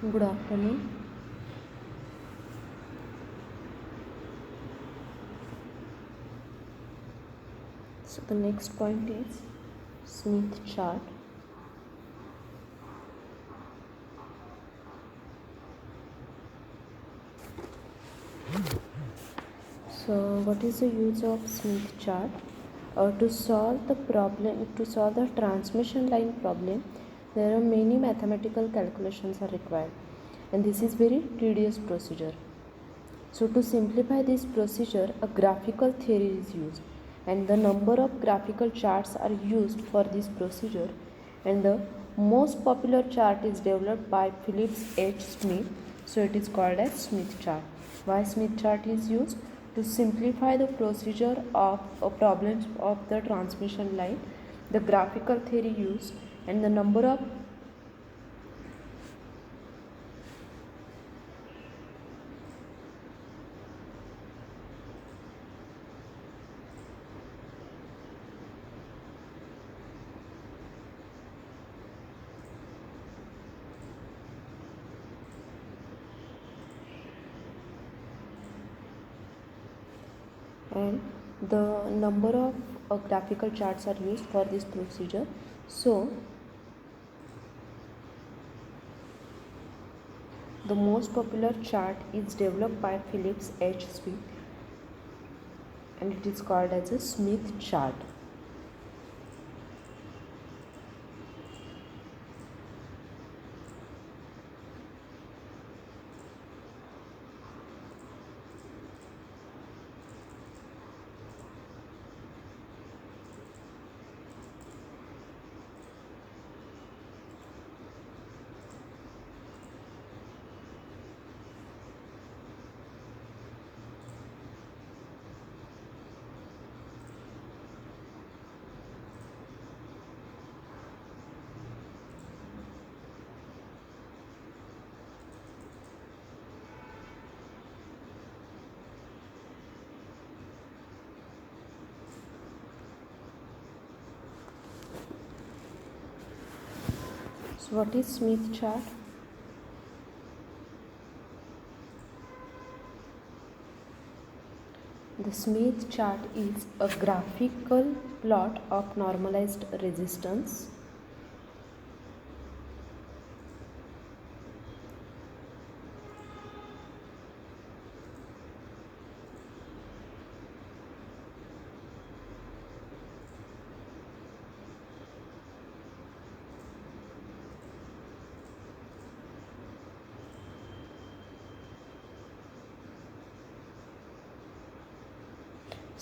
Good afternoon. So the next point is Smith chart. So what is the use of Smith chart? To solve the transmission line problem, there are many mathematical calculations are required, and this is very tedious procedure. So to simplify this procedure, a graphical theory is used, and the number of graphical charts are used for this procedure, and the most popular chart is developed by Phillips H. Smith, so it is called as Smith chart. Why Smith chart is used? To simplify the procedure of problems of the transmission line, the graphical theory used, and the number of and the number of graphical charts are used for this procedure. So the most popular chart is developed by Phillips H. Smith, and it is called as a Smith chart. So what is Smith chart? The Smith chart is a graphical plot of normalized resistance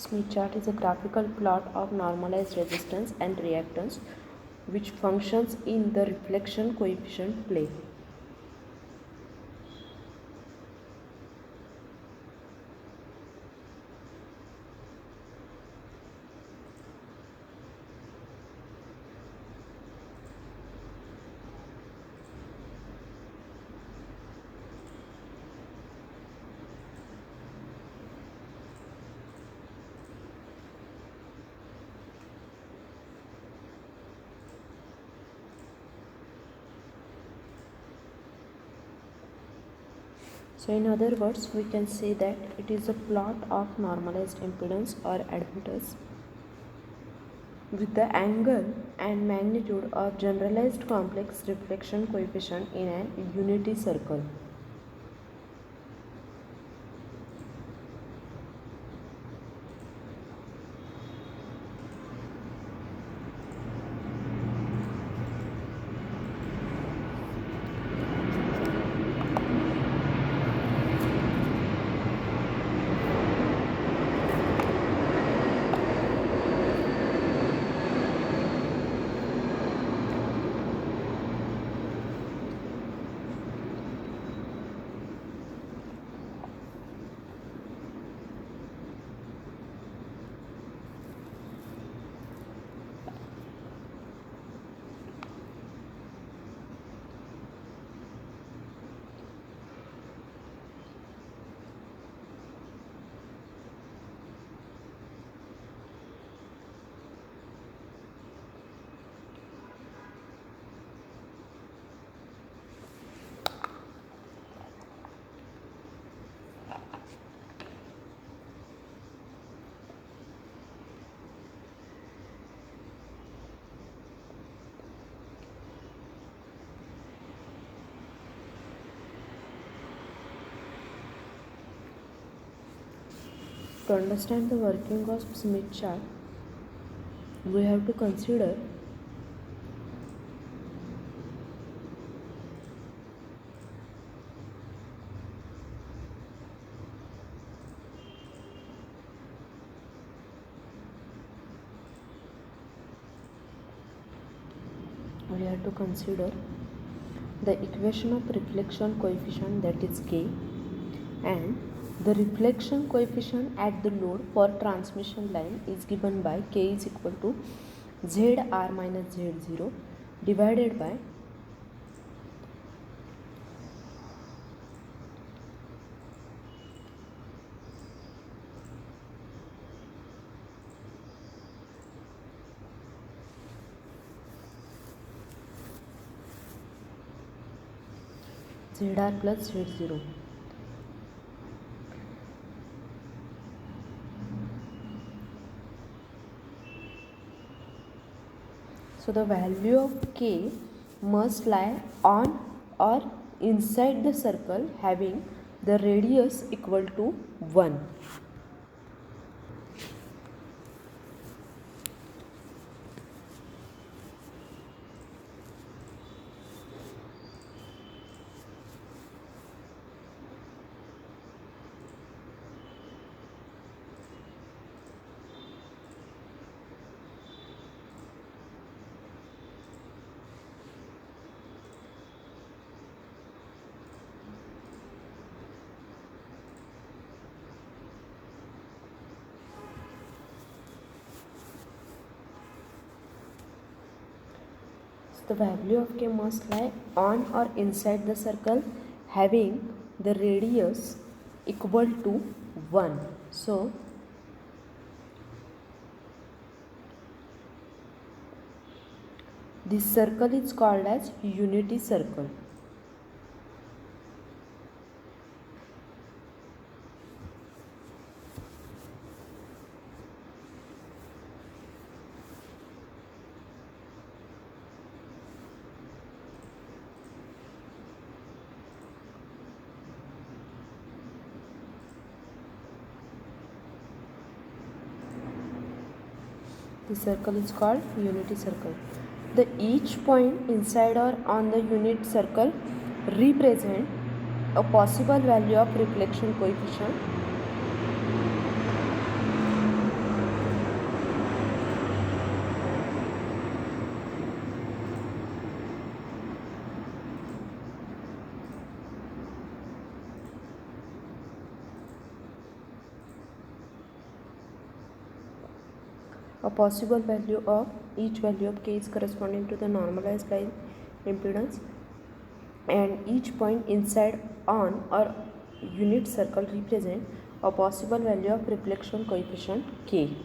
Smith chart is a graphical plot of normalized resistance and reactance which functions in the reflection coefficient plane. So in other words, we can say that it is a plot of normalized impedance or admittance with the angle and magnitude of generalized complex reflection coefficient in an unity circle. To understand the working of Smith chart, we have to consider the equation of reflection coefficient, that is K, and the reflection coefficient at the load for transmission line is given by K is equal to ZR minus Z0 divided by ZR plus Z0. So the value of K must lie on or inside the circle having the radius equal to 1. The value of K must lie on or inside the circle having the radius equal to 1. So this circle is called as unity circle. The circle is called unity circle. The each point inside or on the unit circle represent a possible value of reflection coefficient . A possible value of each value of K is corresponding to the normalized line impedance, and each point inside on or unit circle represent a possible value of reflection coefficient K.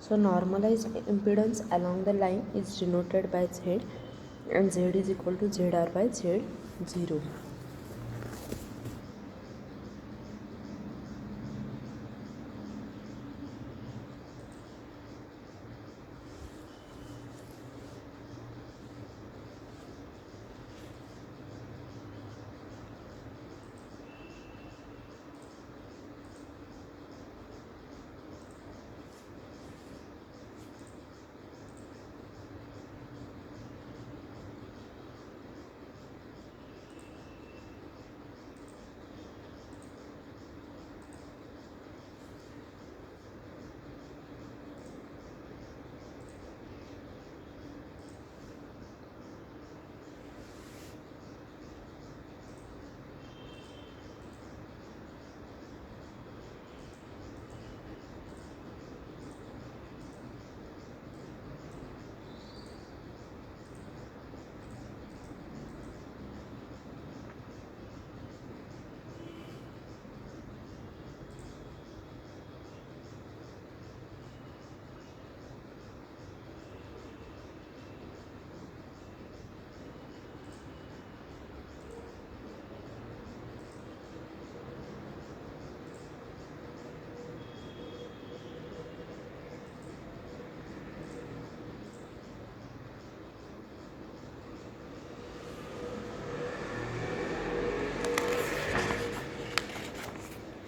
So normalized impedance along the line is denoted by Z, and Z is equal to ZR by Z0.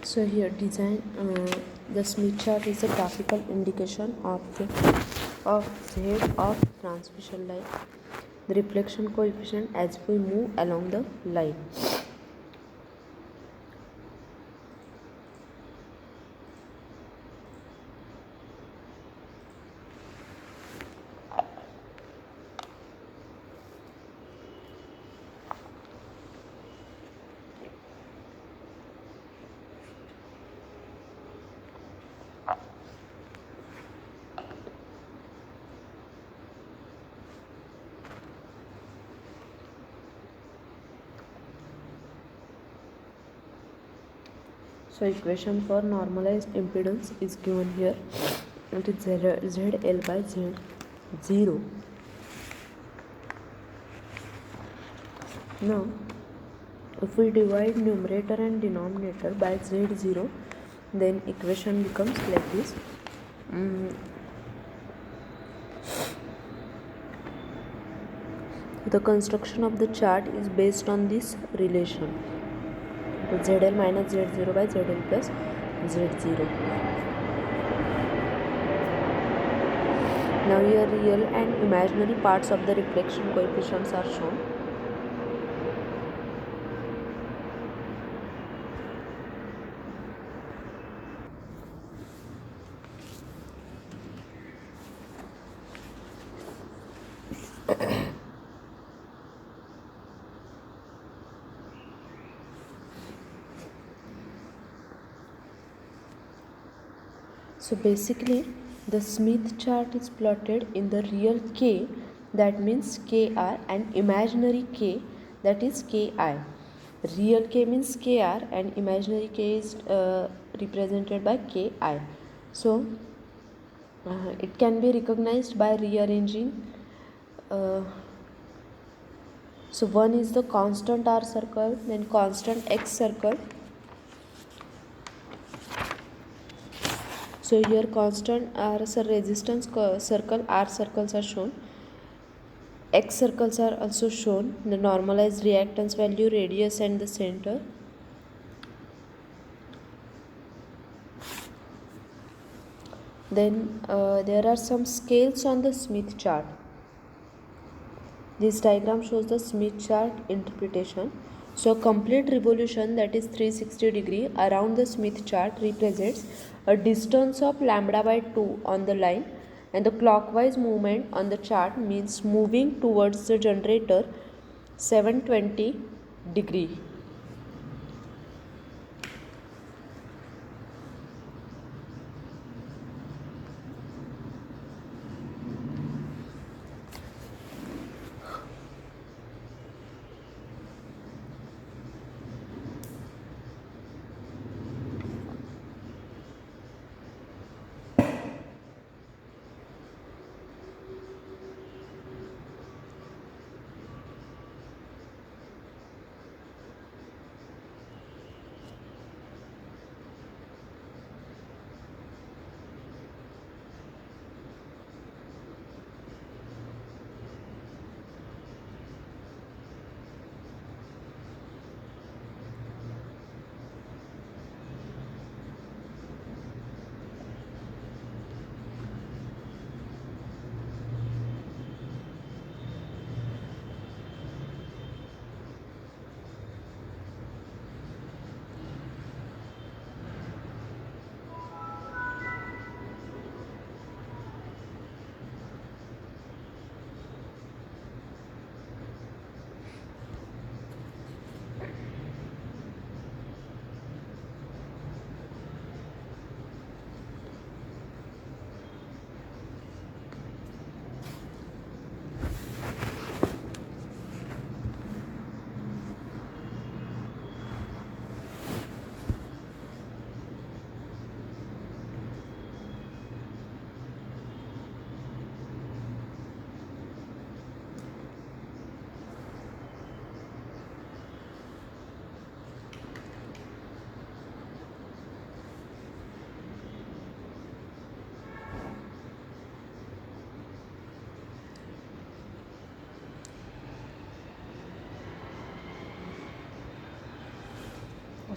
So here design the Smith chart is a graphical indication of Z of transmission line, the reflection coefficient as we move along the line. So equation for normalized impedance is given here. It is ZL by Z0. Now, if we divide numerator and denominator by Z0, then equation becomes like this. The construction of the chart is based on this relation. ZL minus Z0 by ZL plus Z0. Now here real and imaginary parts of the reflection coefficients are shown. So basically the Smith chart is plotted in the real K, that means KR, and imaginary K, that is KI. Real K means KR and imaginary K is represented by KI. So it can be recognized by rearranging. So one is the constant R circle, then constant X circle. So here constant R resistance circle, R circles are shown. X circles are also shown, the normalized reactance value, radius and the center. Then there are some scales on the Smith chart. This diagram shows the Smith chart interpretation. So complete revolution, that is 360 degree around the Smith chart, represents a distance of lambda by 2 on the line, and the clockwise movement on the chart means moving towards the generator 720 degree.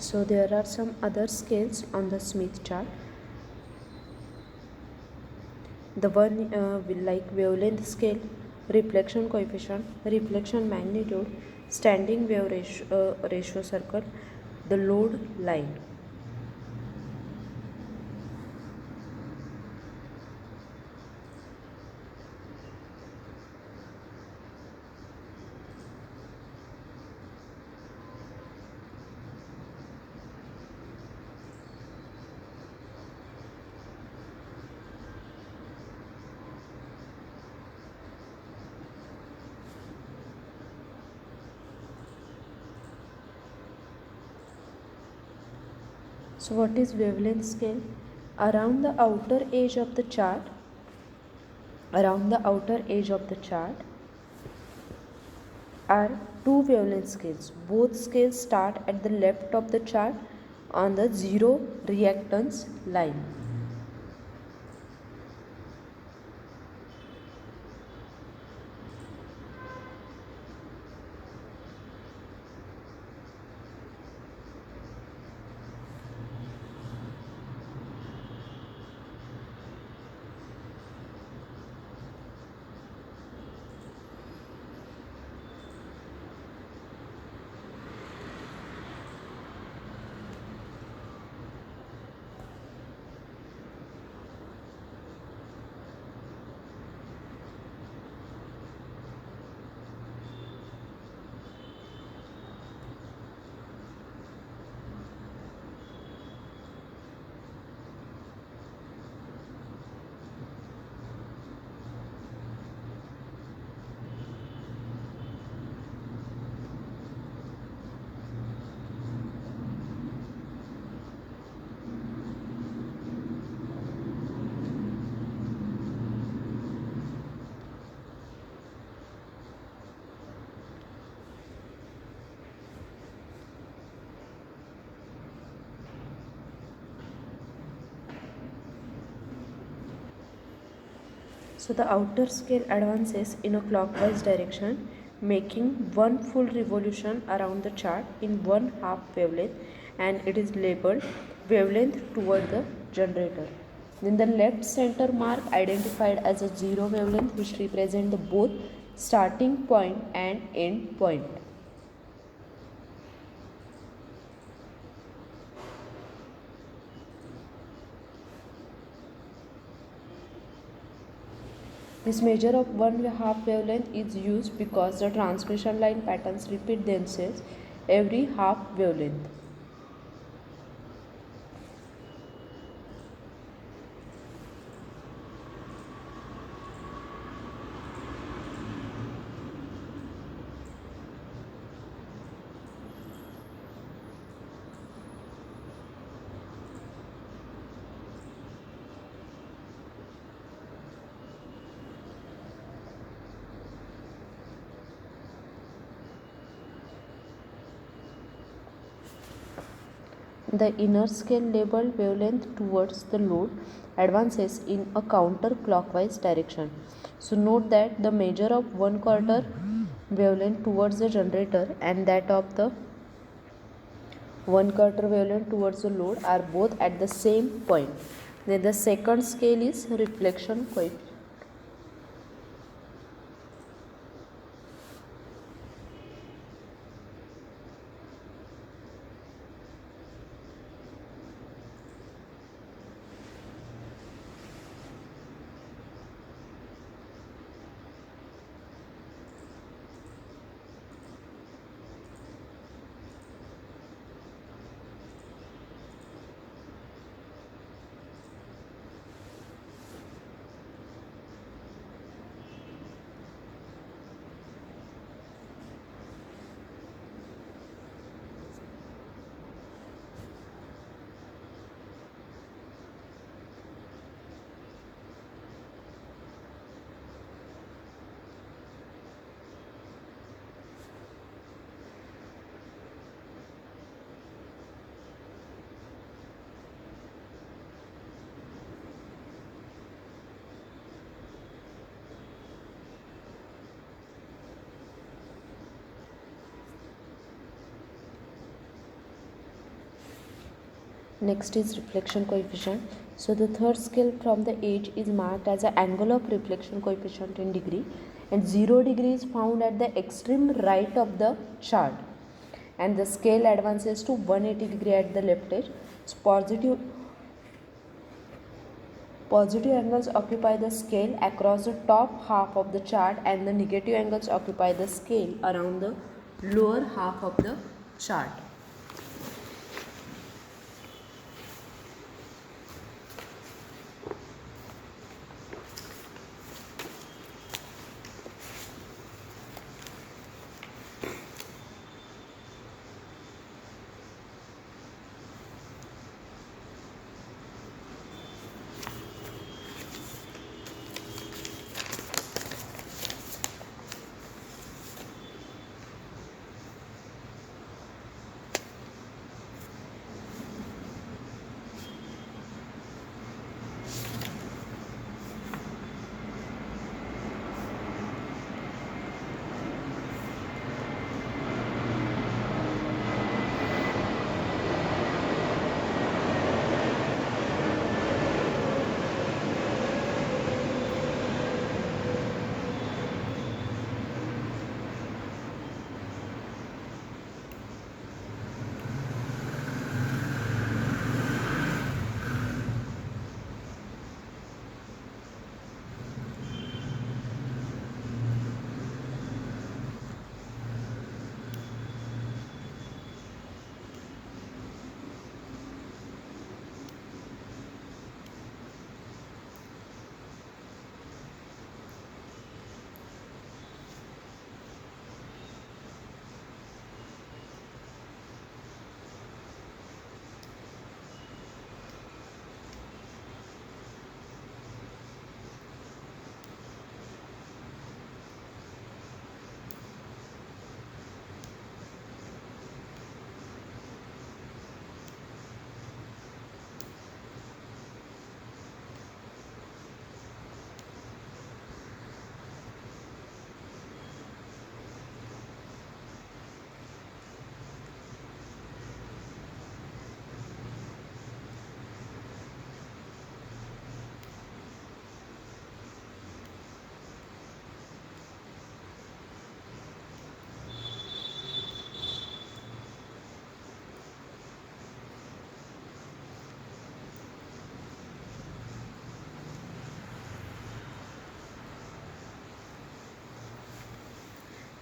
So there are some other scales on the Smith chart. The one like wavelength scale, reflection coefficient, reflection magnitude, standing wave ratio circle, the load line. So what is wavelength scale? Around the outer edge of the chart, are two wavelength scales. Both scales start at the left of the chart on the zero reactance line. So the outer scale advances in a clockwise direction, making one full revolution around the chart in 1/2 wavelength, and it is labeled wavelength toward the generator. Then the left center mark identified as a zero wavelength, which represent the both starting point and end point. This measure of 1/2 wavelength is used because the transmission line patterns repeat themselves every half wavelength. The inner scale labeled wavelength towards the load advances in a counterclockwise direction. So note that the measure of 1/4 wavelength towards the generator and that of the 1/4 wavelength towards the load are both at the same point. Then the second scale is reflection coefficient. Next is reflection coefficient. So the third scale from the edge is marked as an angle of reflection coefficient in degree, and 0 degree is found at the extreme right of the chart, and the scale advances to 180 degree at the left edge. So positive angles occupy the scale across the top half of the chart, and the negative angles occupy the scale around the lower half of the chart.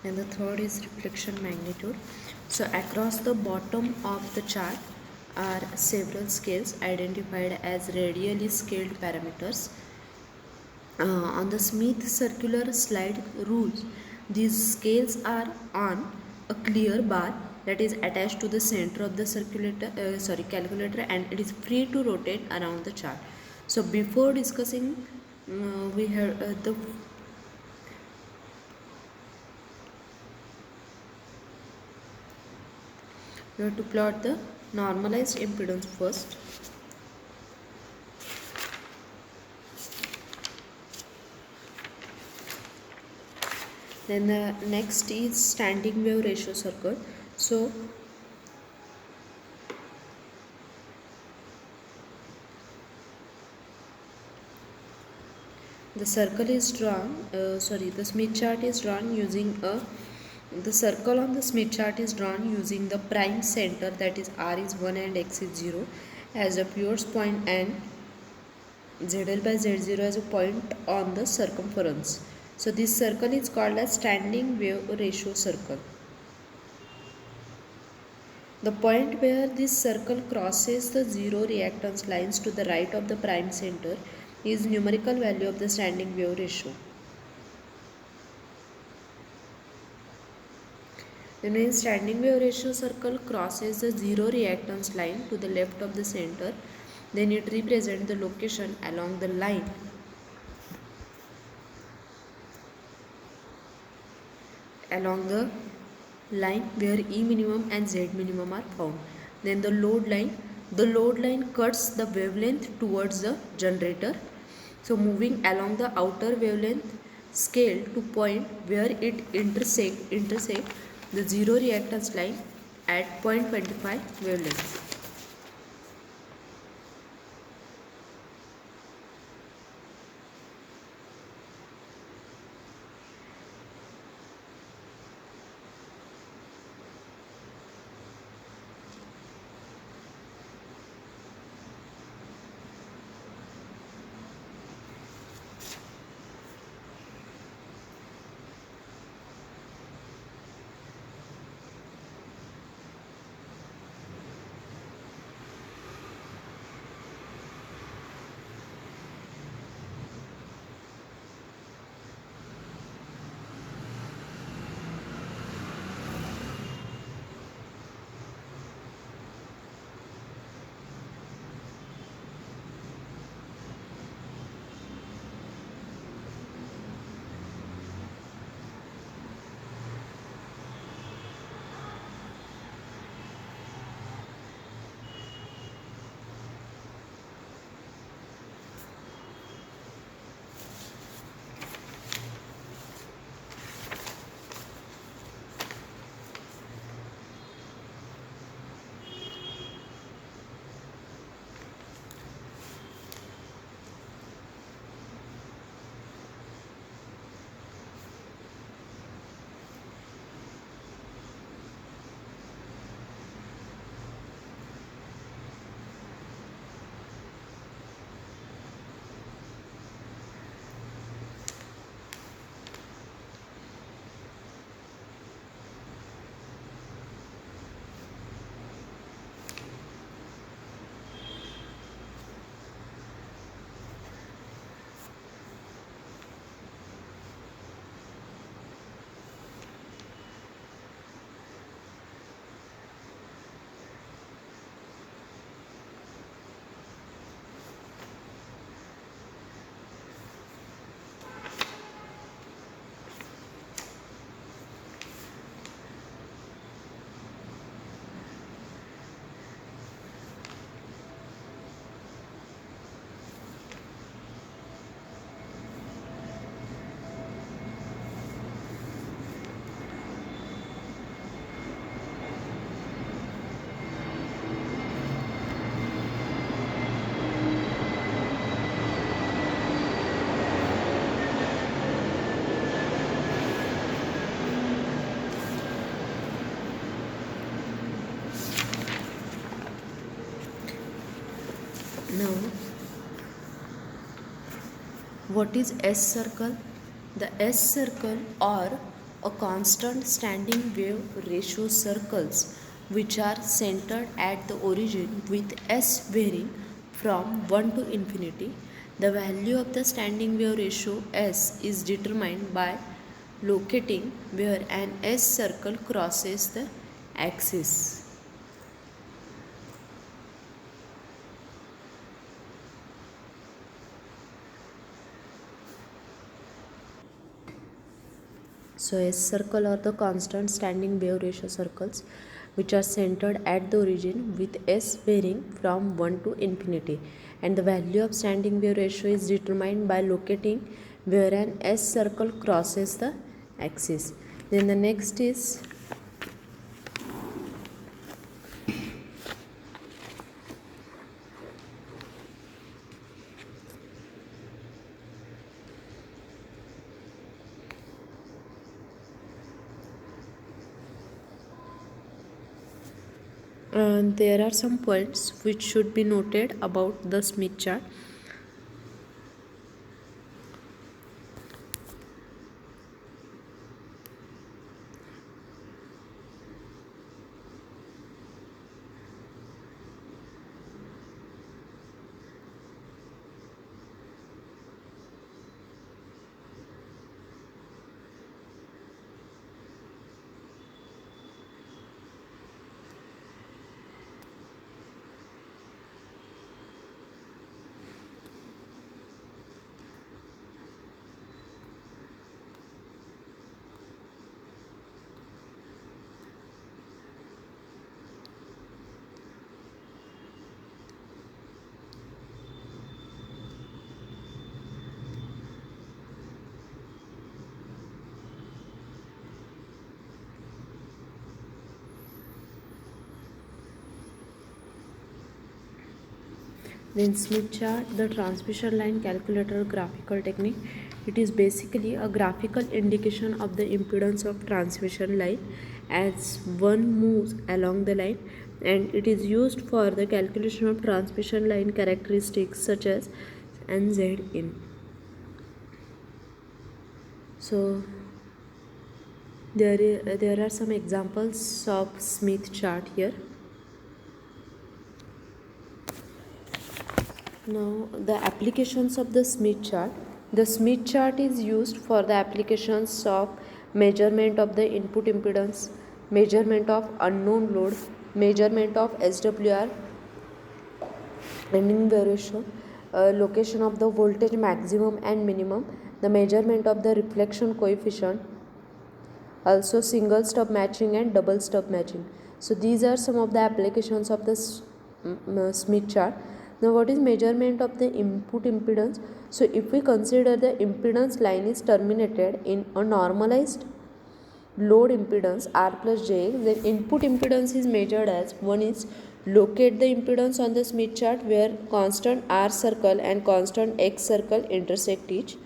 And the third is reflection magnitude. So across the bottom of the chart are several scales identified as radially scaled parameters. On the Smith circular slide rules, these scales are on a clear bar that is attached to the center of the calculator, and it is free to rotate around the chart. So before discussing, we have you have to plot the normalized impedance first. Then the next is standing wave ratio circle. So the circle is drawn, the Smith chart is drawn using the circle on the Smith chart is drawn using the prime center, that is R is 1 and X is 0 as a Pierce point, and ZL by Z0 as a point on the circumference. So this circle is called as standing wave ratio circle. The point where this circle crosses the zero reactance lines to the right of the prime center is numerical value of the standing wave ratio. Then when standing wave ratio circle crosses the zero reactance line to the left of the center, then it represents the location along the line where E minimum and Z minimum are found. Then the load line cuts the wavelength towards the generator. So moving along the outer wavelength scale to point where it intersect the zero reactance line at 0.25 wavelength. Now, what is S circle? The S circle or a constant standing wave ratio circles which are centered at the origin with S varying from 1 to infinity. The value of the standing wave ratio S is determined by locating where an S circle crosses the axis. So S circle are the constant standing wave ratio circles which are centered at the origin with S varying from 1 to infinity, and the value of standing wave ratio is determined by locating where an S circle crosses the axis. Then the next is there are some points which should be noted about the Smith chart. Then Smith chart, the transmission line calculator graphical technique. It is basically a graphical indication of the impedance of transmission line as one moves along the line, and it is used for the calculation of transmission line characteristics such as NZin. So there are some examples of Smith chart here. Now, the applications of the Smith chart. The Smith chart is used for the applications of measurement of the input impedance, measurement of unknown load, measurement of SWR, ending wave ratio, location of the voltage maximum and minimum, the measurement of the reflection coefficient, also single stub matching and double stub matching. So these are some of the applications of the Smith chart. Now, what is measurement of the input impedance? So if we consider the impedance line is terminated in a normalized load impedance R plus Jx, then input impedance is measured as, one is locate the impedance on the Smith chart where constant R circle and constant X circle intersect each.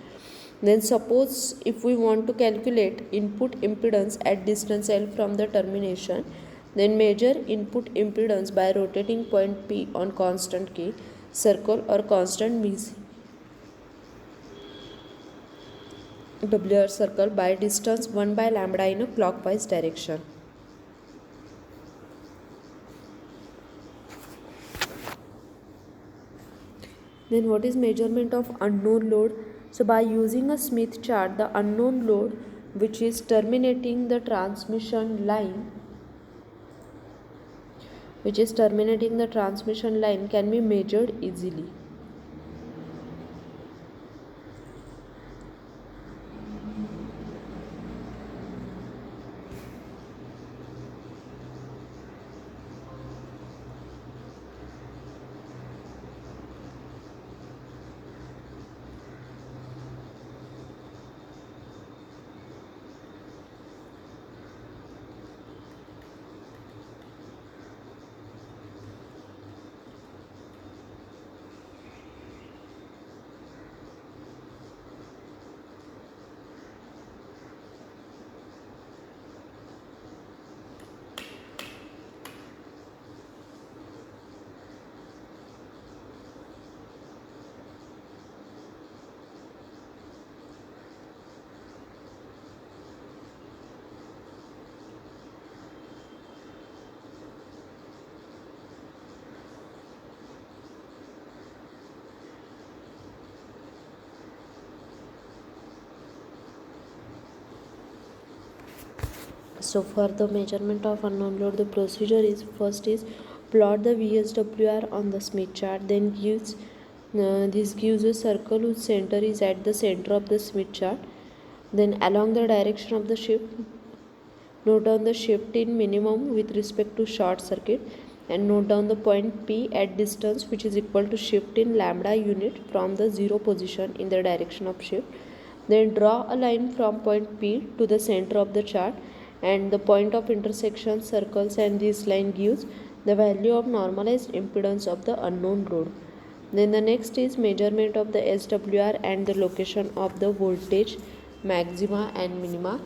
Then suppose if we want to calculate input impedance at distance L from the termination, then measure input impedance by rotating point P on constant K circle or constant Vc WR circle by distance 1 by lambda in a clockwise direction. Then what is measurement of unknown load? So by using a Smith chart, the unknown load which is terminating the transmission line can be measured easily. So for the measurement of unknown load, the procedure is first is plot the VSWR on the Smith chart, then this gives a circle whose center is at the center of the Smith chart. Then along the direction of the shift, note down the shift in minimum with respect to short circuit, and note down the point P at distance which is equal to shift in lambda unit from the 0 position in the direction of shift. Then draw a line from point P to the center of the chart, and the point of intersection circles, and this line gives the value of normalized impedance of the unknown load. Then the next is measurement of the SWR and the location of the voltage maxima and minima.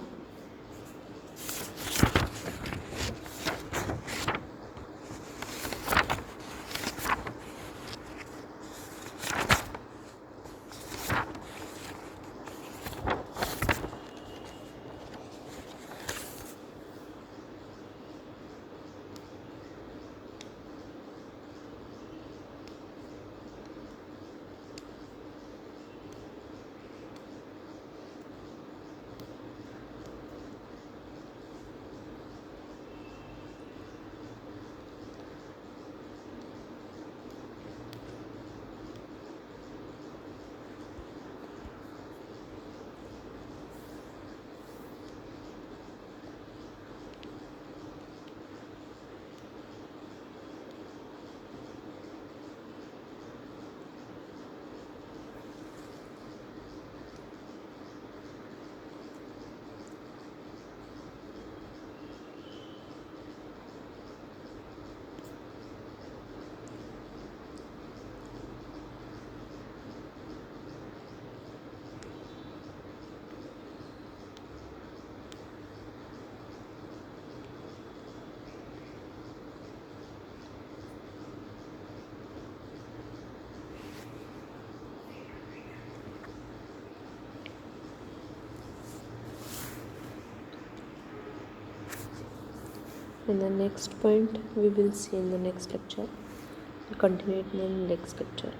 And the next point we will see in the next lecture. We'll continue it in the next lecture.